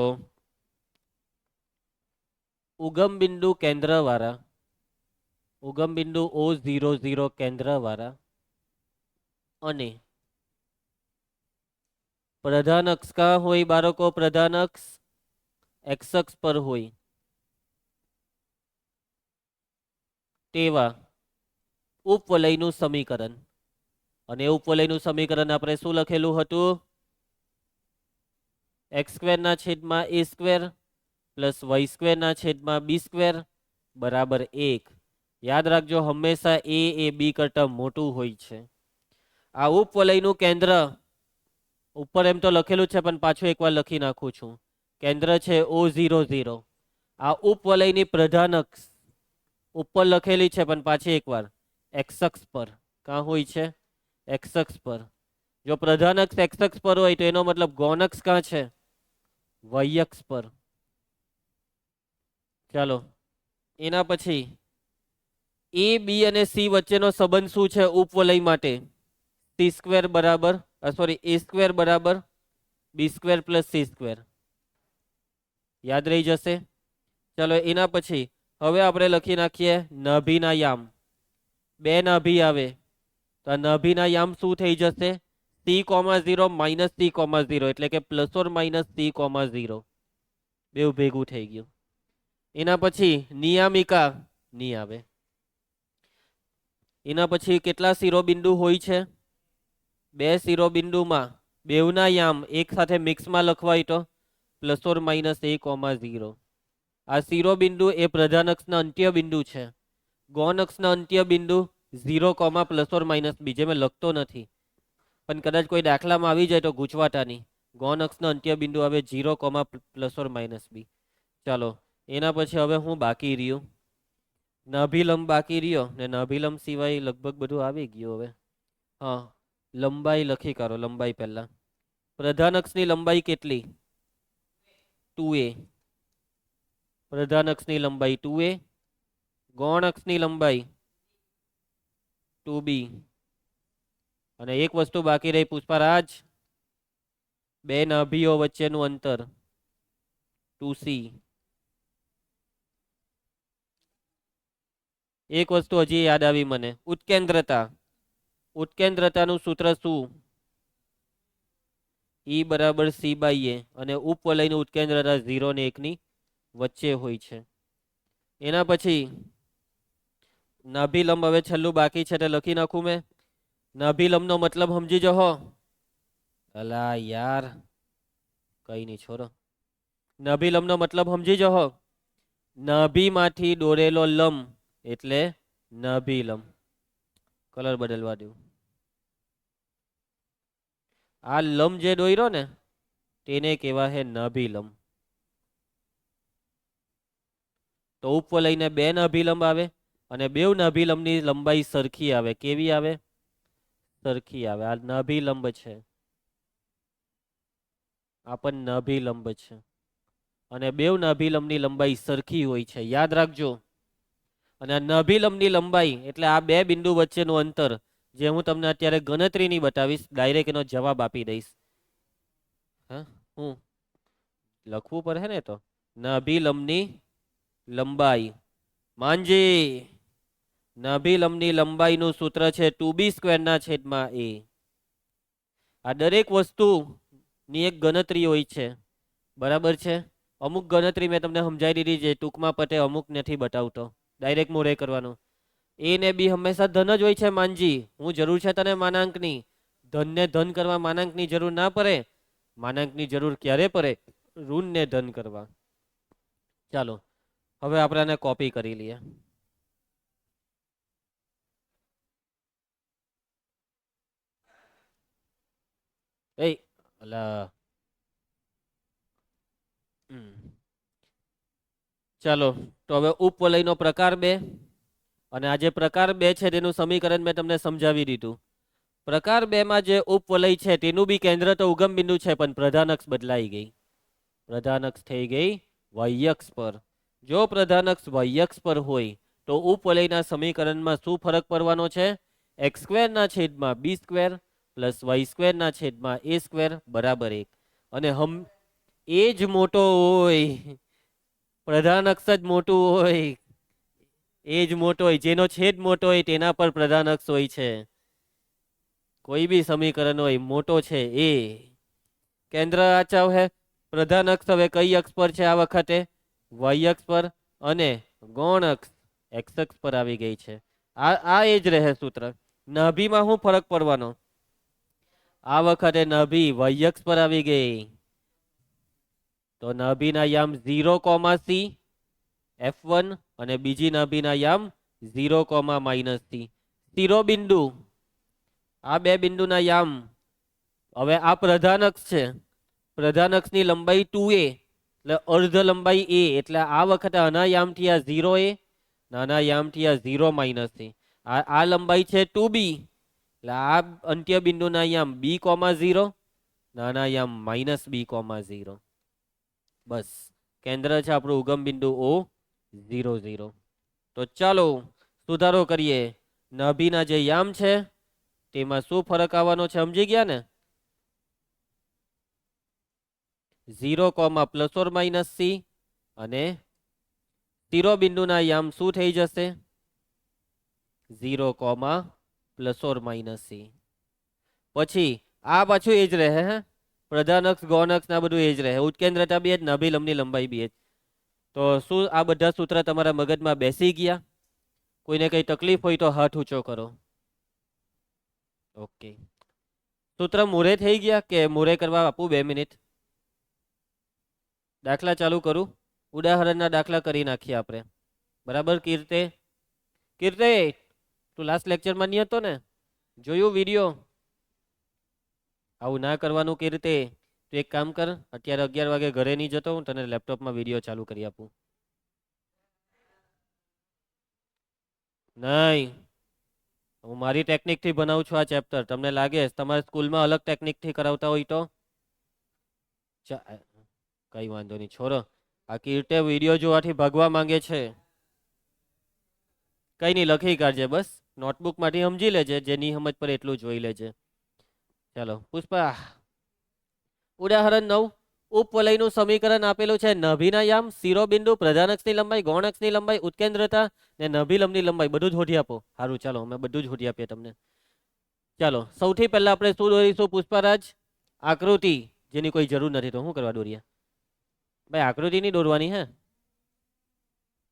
S1: ઉગમ બિંદુ કેન્દ્ર વાળા, ઉગમ બિંદુ O00 કેન્દ્ર વાળા અને પ્રધાન અક્ષ કા હોય બાળકો? પ્રધાન અક્ષ એક્સ અક્ષ પર હોય તેવા ઉપવલયનું સમીકરણ. અને ઉપવલયનું સમીકરણ આપણે શું લખેલું હતું? એક્સ સ્ક્વેર ના છેદમાં એ સ્ક્વેર પ્લસ વાય સ્ક્વેર ના છેદમાં બી સ્ક્વેર બરાબર 1. યાદ રાખજો, હંમેશા એ બી કરતા મોટું હોય છે. આ ઉપવલયનું કેન્દ્ર ઉપર એમ તો લખેલું છે, પણ પાછું એકવાર લખી નાખું છું. કેન્દ્ર છે O00. આ ઉપવલયની પ્રધાન અક્ષ ઉપર લખેલી છે, પણ પાછી એકવાર એક્સ અક્ષ પર. કાં હોય છે? એક્સ અક્ષ પર. જો પ્રધાન અક્ષ એક્સ અક્ષ પર હોય તો એનો મતલબ ગૌણ અક્ષ કાં છે? વાય અક્ષ પર. ચાલો એના પછી એ બી અને સી વચ્ચેનો સંબંધ શું છે ઉપવલય માટે? સી સ્ક્વેર બરાબર સોરી એ સ્ક્વેર બરાબર બી સ્ક્વેર પ્લસ સી સ્ક્વેર. યાદ રહી જશે. ચાલો એના પછી હવે આપણે લખી નાખીએ નાભીના યામ. બે નાભી આવે તો આ નાભીના યામ શું થઈ જશે? C,0 માઇનસ C,0 એટલે કે પ્લસ ઓર માઇનસ C,0. બેઉ ભેગું થઈ ગયું. એના પછી નિયામિકા નહીં આવે. એના પછી કેટલા શિરોબિંદુ હોય છે? બે શિરોબિંદુમાં બેવના યામ એક સાથે મિક્સમાં લખવાય તો પ્લસ ઓર માઇનસ A,0. આ શિરોબિંદુ એ પ્રધાન અક્ષના અંત્ય બિંદુ છે. ગૌણ અક્ષના અંત્ય બિંદુ 0, પ્લસ ઓર માઇનસ બી. જે મેં લખતો નથી, પણ કદાચ કોઈ દાખલામાં આવી જાય તો ગૂંચવાતા નહીં. ગૌણ અક્ષના અંત્ય બિંદુ આવે 0, પ્લસ ઓર માઇનસ બી. ચાલો એના પછી હવે હું બાકી રહ્યું નાભિલંબ બાકી રહ્યો ને નાભિલંબ સિવાય લગભગ બધું આવી ગયું. હવે હા, લંબાઈ લખી કાઢો. લંબાઈ પહેલા પ્રધાન અક્ષની લંબાઈ કેટલી? 2a. પ્રધાન અક્ષની લંબાઈ 2a. ગૌણ અક્ષની લંબાઈ 2b. અને એક વસ્તુ બાકી રહી પુષ્પારાજ, બે નાભીઓ વચ્ચેનું અંતર 2c. એક વસ્તુ હજી યાદ આવી મને, ઉત્કેન્દ્રતા. ઉત્કેન્દ્રતાનું સૂત્ર શું? E બરાબર C/A. અને ઉપવલયની ઉત્કેન્દ્રતા 0 ને 1 ની વચ્ચે હોય છે. એના પછી નાભિલંબ હવે છેલ્લું બાકી છે તે લખી નાખું મેં. નાભિલંબનો મતલબ સમજી જહો. અલા યાર કઈ નહીં છોડો. નાભિલંબનો મતલબ સમજી જહો. નાભીમાંથી દોરેલો લંબ એટલે નાભિલંબ. કલર બદલવા દઉં. આ લંબ જે દોર્યો ને તેને કહેવાય નાભિલંબ. તો ઉપવલયને બે નાભિલંબ આવે અને બેવ નાભિલંબની લંબાઈ સરખી આવે. કેવી આવે? સરખી આવે. આ નાભિલંબ છે, આ પણ નાભિલંબ છે. અને બેવ નાભિલંબની લંબાઈ સરખી હોય છે. યાદ રાખજો. અને આ નાભિલંબની લંબાઈ એટલે આ બે બિંદુ વચ્ચેનું અંતર, જે હું તમને અત્યારે ગણતરી નહીં બતાવીશ, ડાયરેક્ટ એનો જવાબ આપી દઈશ. હા, હું લખવું પડે ને. તો નાભિલંબની લંબાઈ માંજી, નાભિલંબની લંબાઈનું સૂત્ર છે 2b² ના છેદમાં a. આ દરેક વસ્તુની એક ગણતરી હોય છે, બરાબર છે. અમુક ગણતરી મેં તમને સમજાવી દીધી છે, ટૂંકમાં પતે, અમુક નથી બતાવતો, ડાયરેક્ટ મોરે કરવાનું. એ ને બી હંમેશા ધન જ હોય છે માનજી. હું જરૂર છે તને માનાંકની? ધનને ધન કરવા માનાંકની જરૂર ના પડે. માનાંકની જરૂર ક્યારે પડે? ઋણને ધન કરવા. ચાલો હવે આપણે આને કોપી કરી લઈએ. એ અલા ચાલો તો હવે ઉપવલયનો પ્રકાર 2, અને આ જે પ્રકાર 2 છે તેનું સમીકરણ મેં તમને સમજાવી દીધું. પ્રકાર 2 માં જે ઉપવલય છે તેનું બી કેન્દ્ર તો ઉગમ બિંદુ છે, પણ પ્રધાનક્ષ બદલાઈ ગઈ. પ્રધાનક્ષ થઈ ગઈ વાયક્ષ પર. જો પ્રધાનક્ષ વાયક્ષ પર હોય તો ઉપવલયના સમીકરણમાં શું ફરક પડવાનો છે? x સ્ક્વેર ના છેદમાં b square plus y square ના છેદમાં a સ્ક્વેર બરાબર 1. અને એ જ મોટો હોય, પ્રધાનક્ષ જ મોટું હોય, એ જ મોટો હોય, જેનો છેદ મોટો હોય તેના પર પ્રધાનક્ષ હોય છે. કોઈ બી સમીકરણ હોય, મોટો છે એ. કેન્દ્ર આચાવ હે. પ્રધાનક્ષ હવે કઈ અક્ષ પર છે આ વખતે? વાય અક્ષ પર. અને ગૌણ અક્ષ એક્સ અક્ષ પર આવી ગઈ છે. આ એ જ રહે સૂત્ર. નાભીમાં શું ફરક પડવાનો? આ વખતે નાભી વાય અક્ષ પર આવી ગઈ. તો નાભીના યામ 0, c f1, અને બીજી નાભીના યામ 0, -c. શિરોબિંદુ, આ બે બિંદુના યામ. હવે આ પ્રધાનક્ષ છે, પ્રધાનક્ષની લંબાઈ 2a, એટલે અર્ધ લંબાઈ a, એટલે આ વખતે આના યામથી આ 0a, નાના યામથી આ 0 - a. આ લંબાઈ છે 2b, એટલે આ અંત્ય બિંદુના યામ b, 0, નાના યામ -b, 0. બસ કેન્દ્ર છે આપણું ઉગમ બિંદુ O 0, 0. તો ચાલો સુધારો કરીએ. નાભીના જે યામ છે તેમાં શું ફરક આવવાનો છે સમજી ગયા ને? 0, ± c, અને શિરોબિંદુના યામ શું થઈ જશે? 0, ± c. પછી આ પાછું એ જ રહે, હે, પ્રધાનક્ષ ગૌણક્ષ ના બધું એ જ રહે. ઉત્કેન્દ્રતા બી જ, નાભી લંબની લંબાઈ બી જ. તો શું આ બધા સૂત્ર તમારા મગજમાં બેસી ગયા? કોઈને કઈ તકલીફ હોય તો હાથ ઊંચો કરો. ઓકે, સૂત્ર મોરે થઈ ગયા કે મોરે કરવા આપું 2 મિનિટ? દાખલા ચાલુ કરું. ઉદાહરણના દાખલા કરી નાખીએ આપણે, બરાબર? કીર્તે, તું લાસ્ટ લેક્ચરમાં નહીં હતો ને? જોયું વિડીયો? આવું ના કરવાનું કીર્તે. તું એક કામ કર, અત્યારે 11 વાગે ઘરે નહીં જતો, હું તને લેપટોપમાં વિડીયો ચાલુ કરી આપું. નહીં, હું મારી ટેકનિકથી ભણાવું છું આ ચેપ્ટર. તમને લાગે તમારા સ્કૂલમાં અલગ ટેકનિકથી કરાવતા હોય તો? કઈ વાંધો નહીં, છોરો. આ કીર્તે વિડીયો જોવાથી ભાગવા માંગે છે. કઈ નહીં, લખી કાઢજે, બસ નોટબુક માંથી સમજી લેજે, જે નહીં સમજ પડે એટલું જોઈ લેજે. ચાલો પુષ્પા, ઉદાહરણ 9. ઉપવલયનું સમીકરણ આપેલું છે. નાભીના યામ, શિરોબિંદુ, પ્રધાનક્ષની લંબાઈ, ગૌણક્ષની લંબાઈ, ઉત્કેન્દ્રતા ને નાભી લંબની લંબાઈ બધું જ હોધી આપો. સારું, ચાલો અમે બધું જ હોધી આપીએ તમને. ચાલો સૌથી પહેલા આપણે શું દોરીશું પુષ્પારાજ? આકૃતિ, જેની કોઈ જરૂર નથી તો શું કરવા દોરીએ? ભાઈ આકૃતિ નહીં દોરવાની, હે.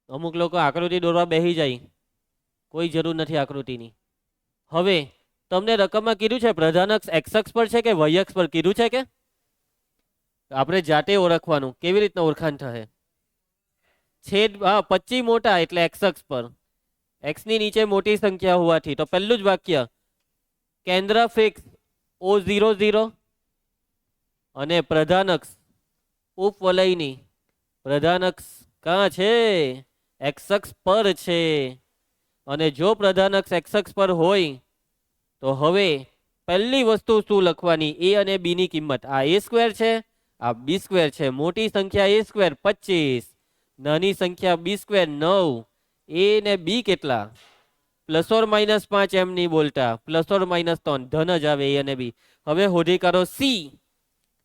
S1: અમુક લોકો આકૃતિ દોરવા બેસી જાય, કોઈ જરૂર નથી આકૃતિની. હવે તમને રકમમાં કીધું છે પ્રધાનક્ષ એક્સ અક્ષ પર છે કે વાય અક્ષ પર? કીધું છે કે? આપણે જાતે ઓળખવાનું. કેવી રીતના ઓળખાણ થશે? છેદ 25 મોટા એટલે એક્સ અક્ષ પર, એક્સ ની નીચે મોટી સંખ્યા હોવાથી. તો પહેલું જ વાક્ય, કેન્દ્ર ફિક્સ O0, 0, અને પ્રધાનક્ષ ઉપવલયની પ્રધાનક્ષ ક્યાં છે? એક્સ અક્ષ પર છે. અને જો પ્રધાનક્ષ એક્સ અક્ષ પર હોય તો હવે પહેલી વસ્તુ શું લખવાની? a અને b ની કિંમત. આ a સ્ક્વેર છે, આ b સ્ક્વેર છે. મોટી સંખ્યા a સ્ક્વેર 25, નાની સંખ્યા b સ્ક્વેર 9. a ને b કેટલા? ±5 એમ નહીં બોલતા, ±3 ધન જ આવે a અને b. હવે હોધી કાઢો c.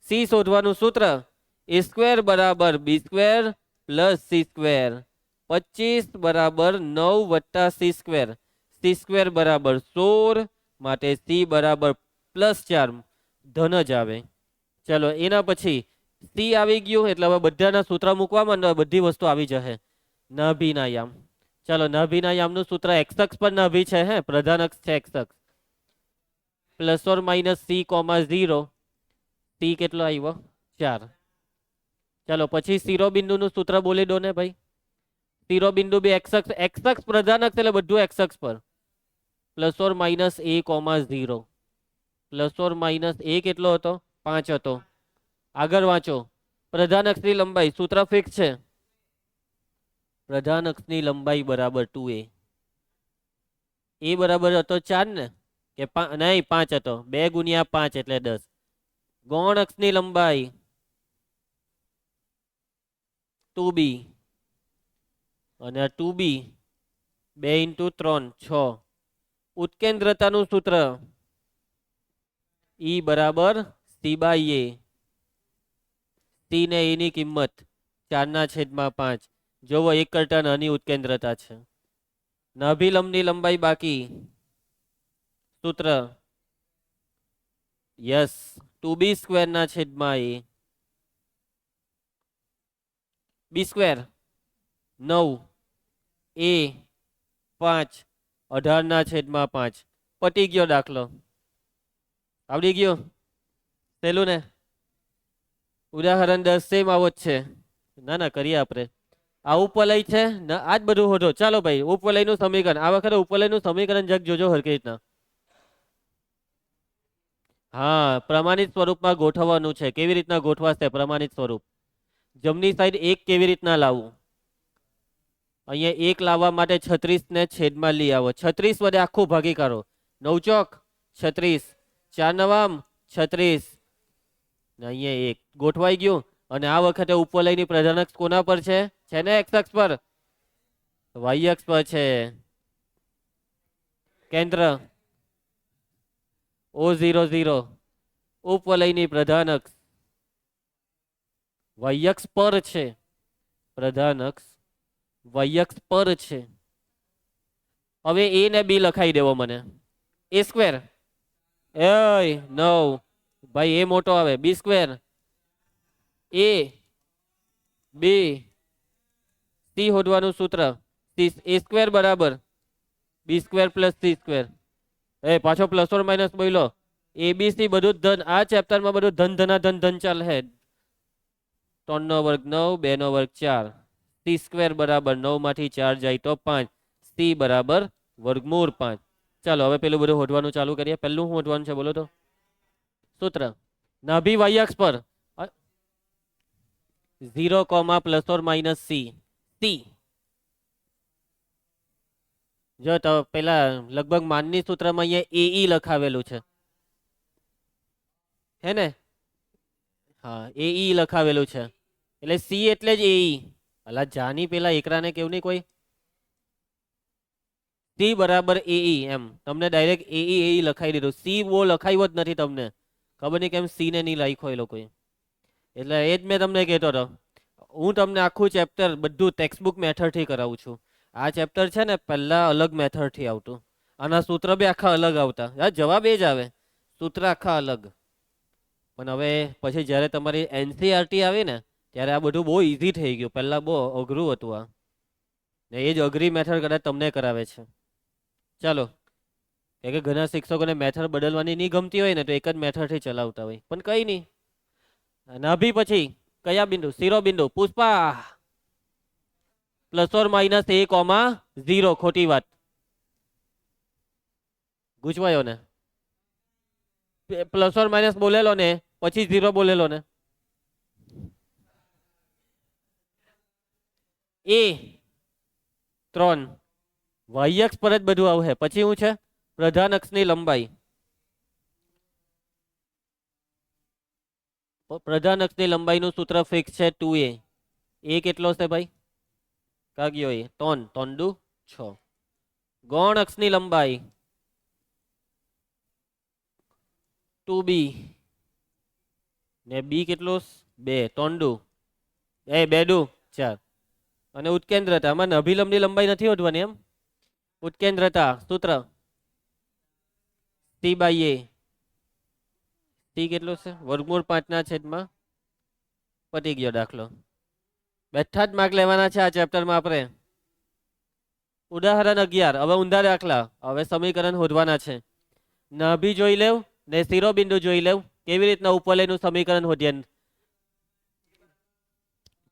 S1: c શોધવાનું સૂત્ર a સ્ક્વેર બરાબર b square plus c square. 25 બરાબર 9 + c સ્ક્વેર. c સ્ક્વેર બરાબર 16, માટે c બરાબર +4. ધન જ આવે. ચલો એના પછી સી આવી ગયું એટલે હવે બધાના સૂત્ર મૂકવા માંડો, બધી વસ્તુ આવી જશે. નાભીના યામ. ચલો નાભીના યામનું સૂત્ર એક્સ અક્ષ પર નાભી છે, હે પ્રધાન અક્ષ છે એક્સ અક્ષ. Plus or minus C comma 0. C કેટલો આવ્યો? 4. ચાલો પછી શિરોબિંદુનું સૂત્ર બોલી દો ને ભાઈ. શિરોબિંદુ બી એક્સ અક્ષ પ્રધાન અક્ષ એટલે બધું એક્સ અક્ષ પર. Plus or minus a comma 0. Plus or minus a કેટલો હતો? 5 હતો. આગળ વાંચો. પ્રધાન અક્ષની લંબાઈ સૂત્ર ફિક્સ છે. પ્રધાન અક્ષની લંબાઈ બરાબર 2a. એ બરાબર હતો 4 ને કે નહીં 5 હતો. 2 ગુણ્યા 5 એટલે 10. ગૌણ અક્ષની લંબાઈ 2b અને 2b 2 × 3 6. ઉત્કેન્દ્રતાનું સૂત્ર E બરાબર c/a. સી ને એ ની કિંમત 4/5. જોવો 1 કરતા નાની ઉત્કેન્દ્રતા છે. નાભિલંબની લંબાઈ બાકી સૂત્ર યસ 2b²/a. b² 9 a 5 18/5. પટી ગયો દાખલો. આવડી ગયો? સહેલું ને? ઉદાહરણ 10 સેમ આવો જ છે. ના ના કરીએ આપણે. આ ઉપવલય છે ને આ જ બધું હોધો. ચાલો ભાઈ ઉપવલયનું સમીકરણ. આ વખતે ઉપવલયનું સમીકરણ જગ જોજો હરખી રીતના. હા પ્રમાણિત સ્વરૂપમાં ગોઠવવાનું છે. કેવી રીતના ગોઠવાશે પ્રમાણિત સ્વરૂપ? જમણી સાઈડ 1 કેવી રીતના લાવવું? અહીંયા 1 લાવવા માટે 36 ને છેદમાં લઈ આવો. 36 વડે આખું ભાગી કાઢો. 9 ચોક 36, 4 નવામ 36 ને અહીંયા 1 ગોઠવાઈ ગયું. અને આ વખતે ઉપવલયની પ્રધાન અક્ષ કોના પર છે? છે ને એક્સ અક્ષ પર? વાય અક્ષ પર છે. કેન્દ્ર O00. ઉપવલયની પ્રધાન અક્ષ વાય અક્ષ પર છે. પ્રધાન અક્ષ વાય અક્ષ પર છે. હવે a ને b લખાઈ દેવો મને. a² એ 9 ભાઈ એ મોટો આવે. b² a b c હોદવાનું સૂત્ર a² બરાબર b² + c². એ પાછો પ્લસ ઓર માઇનસ બોલો. abc બધું જ ધન. આ ચેપ્ટરમાં બધું ધન ધના ધન ધન ચાલે હે. 3 નો વર્ગ 9, 2 નો વર્ગ 4. c² બરાબર 9 માંથી 4 જાય તો 5. c બરાબર વર્ગમૂળ 5. ચાલો હવે પેલું બધું હોદવાનું ચાલુ કરીએ. પહેલું શું હોદવાનું છે બોલો તો? સૂત્ર નાભી વાય અક્ષ પર 0, plus or minus c. c જો તો પેલા લગભગ માનની સૂત્રમાં અહીંયા AE લખાવેલું છે, હે ને? હા AE લખાવેલું છે એટલે C એટલે જ AE. અલા જાની પેલા એકરાને કેવું નહીં કોઈ. C બરાબર AE એમ તમને ડાયરેક્ટ AE લખાઈ દીધું. C બહુ લખાવ્યો જ નથી તમને. ખબર નહીં કેમ C ને નહીં લખ્યો એ લોકોએ. એટલે એ જ મેં તમને કહેતો હતો. હું તમને આખું ચેપ્ટર બધું ટેક્સ્ટબુક મેથડથી કરાવું છું. આ ચેપ્ટર છે ને પહેલા અલગ મેથડથી આવતું. આના સૂત્ર બી આખા અલગ આવતા. જવાબ એ જ આવે, સૂત્ર આખા અલગ. પણ હવે પછી જ્યારે તમારી NCERT આવી ને ત્યારે આ બધું બહુ ઇઝી થઈ ગયું. પહેલા બહુ અઘરું હતું આ. ને એ જ અઘરી મેથડ કદાચ તમને કરાવે છે. ચાલો કે ઘણા શિક્ષકોને મેથડ બદલવાની નહીં ગમતી હોય ને તો એક જ મેથડથી ચલાવતા હોય. પણ કંઈ નહીં. નાભી પછી કયા બિંદુ? શિરોબિંદુ. Pushpa plus or minus a, 0. ખોટી વાત. ગૂંચવાયો ને? પ્લસ ઓર માઇનસ બોલેલો ને પછી 0 બોલેલો ને. a3 વાય અક્ષ પર જ બધું આવશે. પછી શું છે? પ્રધાન અક્ષની લંબાઈ. પ્રધાન અક્ષની લંબાઈનું સૂત્ર ફિક્સ છે 2a. એ કેટલો છે ભાઈ? કાગ્યો એ 3, 3 દુ 6. ગૌણ અક્ષની લંબાઈ 2b ને b કેટલો? 2, 3 દુ 2 દુ 4. અને ઉત્કેન્દ્રતા આમાં અભિલંબની લંબાઈ નથી હોદવાની એમ. ઉત્કેન્દ્રતા સૂત્ર c/a. c સી કેટલું છે? વર્ગમૂળ 5/, પતી ગયો દાખલો. બેઠા જ માર્ક લેવાના છે આ ચેપ્ટરમાં આપણે. ઉદાહરણ 11. હવે ઊંધા દાખલા. હવે સમીકરણ શોધવાના છે. નાભી જોઈ લેવ ને શિરોબિંદુ જોઈ લેવ. કેવી રીતના ઉપવલયનું સમીકરણ શોધીએ?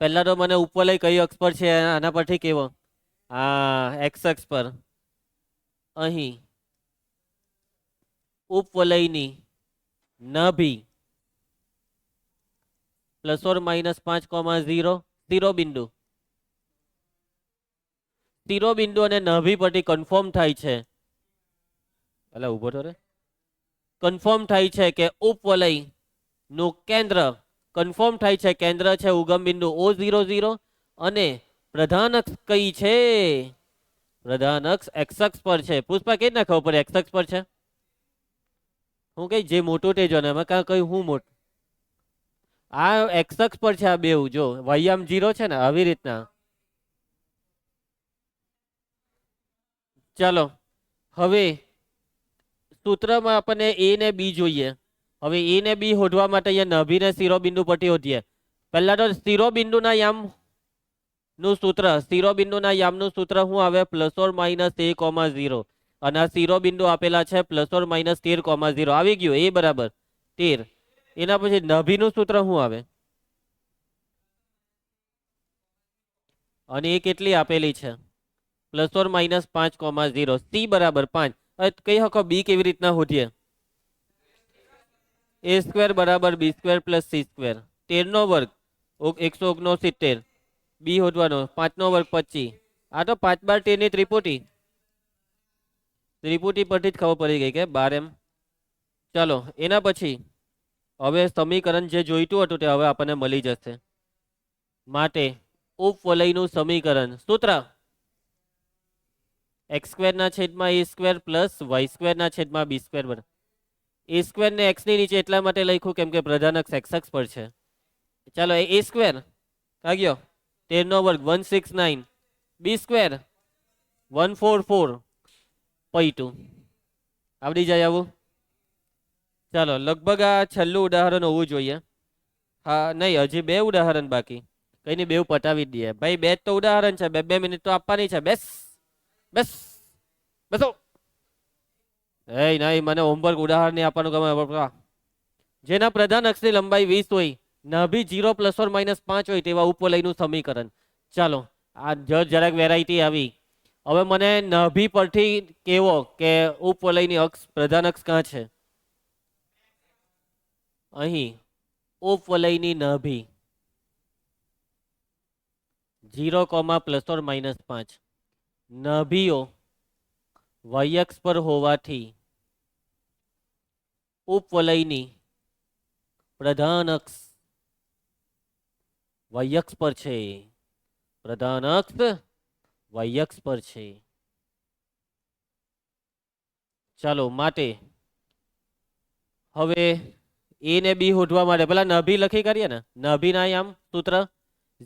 S1: પહેલા તો મને ઉપવલય કઈ અક્ષ પર છે આના પરથી કેવો? એક્સ અક્ષ પર. અહીં ઉપવલયની નાભી ±5,0 શિરોબિંદુ. શિરોબિંદુ અને નાભી પરથી કન્ફર્મ થાય છે, એટલે ઉભો તો રે, કન્ફર્મ થાય છે કે ઉપવલય નું કેન્દ્ર, કન્ફર્મ થાય છે કેન્દ્ર છે ઉગમ બિંદુ O00 અને પ્રધાન અક્ષ કઈ છે? પ્રધાન અક્ષ એક્સ અક્ષ પર છે. પુષ્પા કઈ ના ખબર પડે એક્સ અક્ષ પર છે? હું કઈ જે મોટું તે જો ને એમાં કઈ હું મોટું? આ એક્સ અક્ષ પર છે. આ બેઉ જો વાયામ 0 છે ને આવી રીતના. ચાલો હવે સૂત્રમાં આપણને એ ને બી જોઈએ. હવે એ ને બી શોધવા માટે અહીંયા નાભી ને શિરોબિંદુ પરથી શોધીએ. પહેલા તો શિરોબિંદુના યામ નું સૂત્ર, શિરોબિંદુના યામનું સૂત્ર શું આવે? +or-a,0 અને આ શિરોબિંદુ આપેલા છે +or-13,0. આવી ગયું એ બરાબર 13. એના પછી નાભીનું સૂત્ર શું આવે? અને એ કેટલી આપેલી છે? +or-5,0. સી બરાબર 5. કઈ હકો બી કેવી રીતના શોધીએ? a² બરાબર b² + c². 13 નો વર્ગ 169. બી શોધવાનો 5 નો વર્ગ 25. આ તો 5/13 ની ત્રિપુટી. ત્રિપુટી પરથી જ ખબર પડી ગઈ કે 12 એમ. ચાલો એના પછી હવે સમીકરણ જે જોઈતું હતું તે હવે આપણને મળી જશે. માટે ઉપવલયનું સમીકરણ સૂત્ર x² + a² + y² a² ને x ની નીચે એટલા માટે લખ્યું કેમ કે પ્રધાન અક્ષ x અક્ષ પર છે. ચાલો a² કા ગયો 13 નો વર્ગ 169, b² 144 / 2 આવડી જાય આવું. ચાલો લગભગ આ છેલ્લું ઉદાહરણ હોવું જોઈએ. હા નહીં, હજી 2 ઉદાહરણ બાકી. કઈ નહીં, 2 પટાવી દઈએ ભાઈ. 2 તો ઉદાહરણ છે, 2 મિનિટ તો આપવાની છે. બેસ બેસ બેસો. એ નહીં, મને હોમવર્ક ઉદાહરણ નહીં આપવાનું ગમે. જેના પ્રધાન અક્ષની લંબાઈ 20 હોય, નાભી 0 ±5 હોય તેવા ઉપવલયનું સમીકરણ. ચાલો આ જરાક વેરાયટી આવી. હવે મને નાભી પરથી કેવો કે ઉપવલયની અક્ષ, પ્રધાન અક્ષ ક્યાં છે? અહીં ઉપવલયની નાભી 0, ±5. નાભીઓ y અક્ષ પર હોવાથી ઉપવલયની પ્રધાન અક્ષ y અક્ષ પર છે. પ્રધાન અક્ષ y અક્ષ પર છે. ચાલો માટે હવે એ ને બી શોધવા માટે પેલા નાભી લખી કરીએ ને. નાભીના આમ સૂત્ર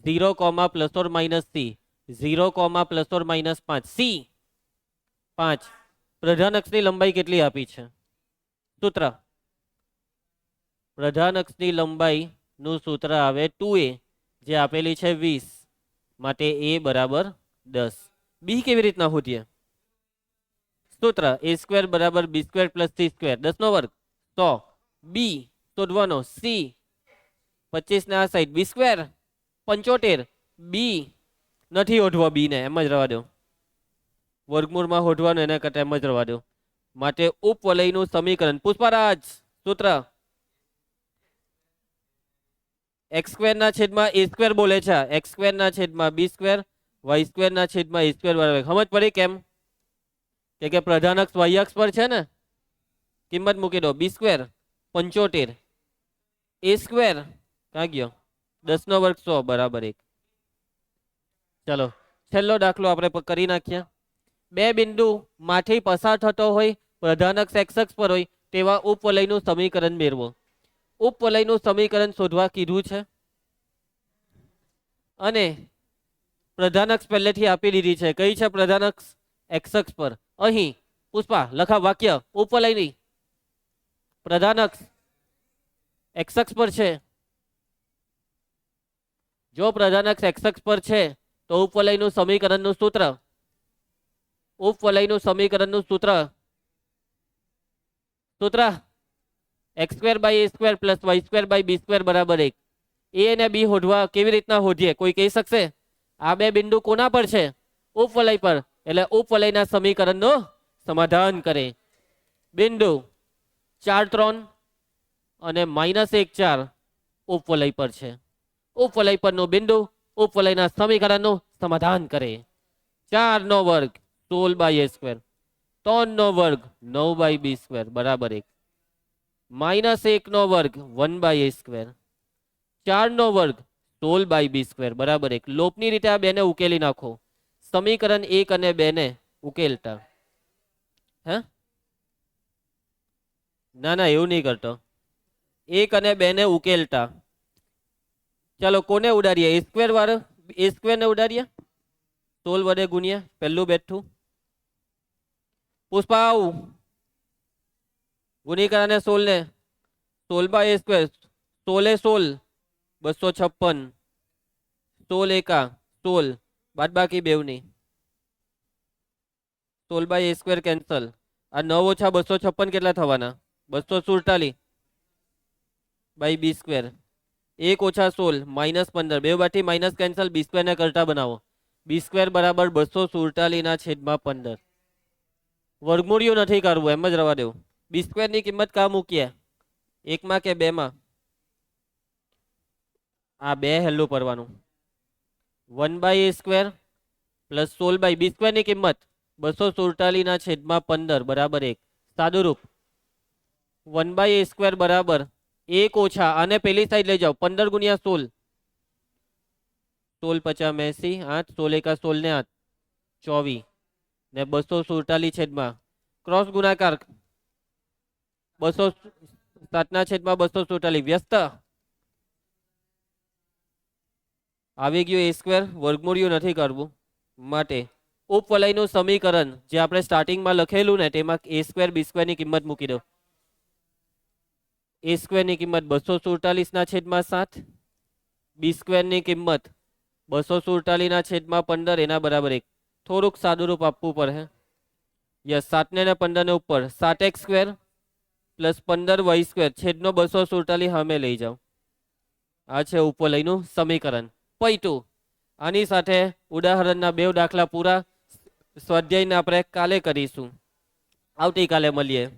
S1: 0, ±c 0, ±5 c 5. પ્રધાન અક્ષની લંબાઈ કેટલી આપી છે? સૂત્ર પ્રધાન અક્ષની લંબાઈ નું સૂત્ર આવે 2a જે આપેલી છે 20. માટે a બરાબર 10. બી કેવી રીતના શોધીએ? સૂત્ર a² બરાબર b² + c². 10 નો વર્ગ 100. બી શોધવાનો સી 25 ને આ સાઈડ b² 75. બી નથી શોધવો, બી ને એમ જ રવા દો. વર્ગમૂળમાં શોધવાનું, એના કરતા એમ જ રવા દો. માટે ઉપવલયનું સમીકરણ પુષ્પરાજ સૂત્ર x²/a² બોલે છે. x²/b², y²/a² બરાબર. સમજ પડી કેમ? કે પ્રધાન અક્ષ y અક્ષ પર છે ને, કિંમત મૂકી દો. b² 75, a² ક્યાં ગયો 10 નો વર્ગ 100 બરાબર 1. ચાલો છેલ્લો દાખલો આપણે કરી નાખીએ. 2 બિંદુ માંથી પસાર થતો હોય, પ્રધાન અક્ષ x અક્ષ પર હોય તેવા ઉપવલયનું સમીકરણ મેળવો. ઉપવલયનું સમીકરણ શોધવા કીધું છે અને પ્રધાન અક્ષ પહેલેથી આપી દીધી છે. કઈ છે પ્રધાન અક્ષ? x અક્ષ પર. અહીં પુષ્પા લખા વાક્ય ઉપવલયની પ્રધાન અક્ષ એક્સ અક્ષ પર છે. જો પ્રધાન અક્ષ એક્સ અક્ષ પર છે તો ઉપવલયનું સમીકરણનું સૂત્ર, ઉપવલયનું સમીકરણનું સૂત્ર સૂત્ર x square by a square plus y square by b square બરાબર 1. એ અને બી શોધવા કેવી રીતના શોધીએ? કોઈ કહી શકશે? આ બે બિંદુ કોના પર છે? ઉપવલય પર. એટલે ઉપવલયના સમીકરણનું સમાધાન કરે. બિંદુ 4, 3 અને -1, 4 ઉપવલય પર છે. ઉપવલય પરનું બિંદુ ઉપવલયના સમીકરણનું સમાધાન કરે. 4 નો વર્ગ 16 બાય એ સ્ક્વેર, 3 નો વર્ગ 9 બાય બી સ્ક્વેર બરાબર 1. -1 નો વર્ગ 1 બાય એ સ્ક્વેર, 4 નો વર્ગ 16 બાય બી સ્ક્વેર બરાબર 1. લોપની રીતે આ બેને ઉકેલી નાખો. સમીકરણ 1 અને 2 ને ઉકેલતા. હે ના ના એવું નહીં કરતો. 1 અને 2 ને ઉકેલતા. ચાલો કોને ઉડાડીએ? એ સ્ક્વેર વાળો, એ સ્ક્વેર ને ઉડાડીએ. 16 વડે ગુણ્યા પહેલું બેઠું. પુષ્પા આવું ગુણીકરાને 16 ને 16 બાય એ સ્ક્વેર, 16 એ 16 256, 16 એકા 16 બાદ બાકી બેવની 16 બાય એ સ્ક્વેર કેન્સલ. આ 9 ઓછા 256 કેટલા થવાના? 247 બાય બી સ્ક્વેર. 1 ઓછા 16 -15, બે બાથી માઇનસ કેન્સલ, બી સ્ક્વેર ને કરતા બનાવો. બી સ્ક્વેર બરાબર 247/15. વર્ગમૂળિયું નથી કરવું, એમ જ રવા દેવું. બી સ્ક્વેર ની કિંમત કા મૂકીએ? 1 માં કે 2 માં? આ 2 હેલું પરવાનું. 1 by a square plus 16 by b square ની કિંમત 247/15 બરાબર 1. સાદુરૂપ 1 બાય એ સ્ક્વેર બરાબર 1 ઓછા, અને પેલી સાઈડ લઈ જાઓ, 15 ગુણ્યા 16, 16 50 80, 8 16 એકા 16 ને 8 24 ને 247 ક્રોસ ગુણાકાર 207/247 વ્યસ્ત આવી ગયું. એ સ્ક્વેર વર્ગમૂળિયું નથી કરવું માટે ઉપવલયનું સમીકરણ જે આપણે સ્ટાર્ટિંગમાં લખેલું ને તેમાં એ સ્ક્વેર બી સ્ક્વેર ની કિંમત મૂકી દો. એ સ્ક્વેર ની કિંમત 247/7, બી સ્ક્વેર ની કિંમત 247/15 એના બરાબર 1. થોડુંક સાદુરૂપ આપવું પડે. યસ, 7 ને 15 ને ઉપર 7x square plus 15y square છેદનો 247 સામે લઈ જાઓ. આ છે ઉપવલયનું સમીકરણ. પૈતું આની સાથે ઉદાહરણના 2 દાખલા પૂરા. સ્વાધ્યાયને આપણે કાલે કરીશું. આવતીકાલે મળીએ.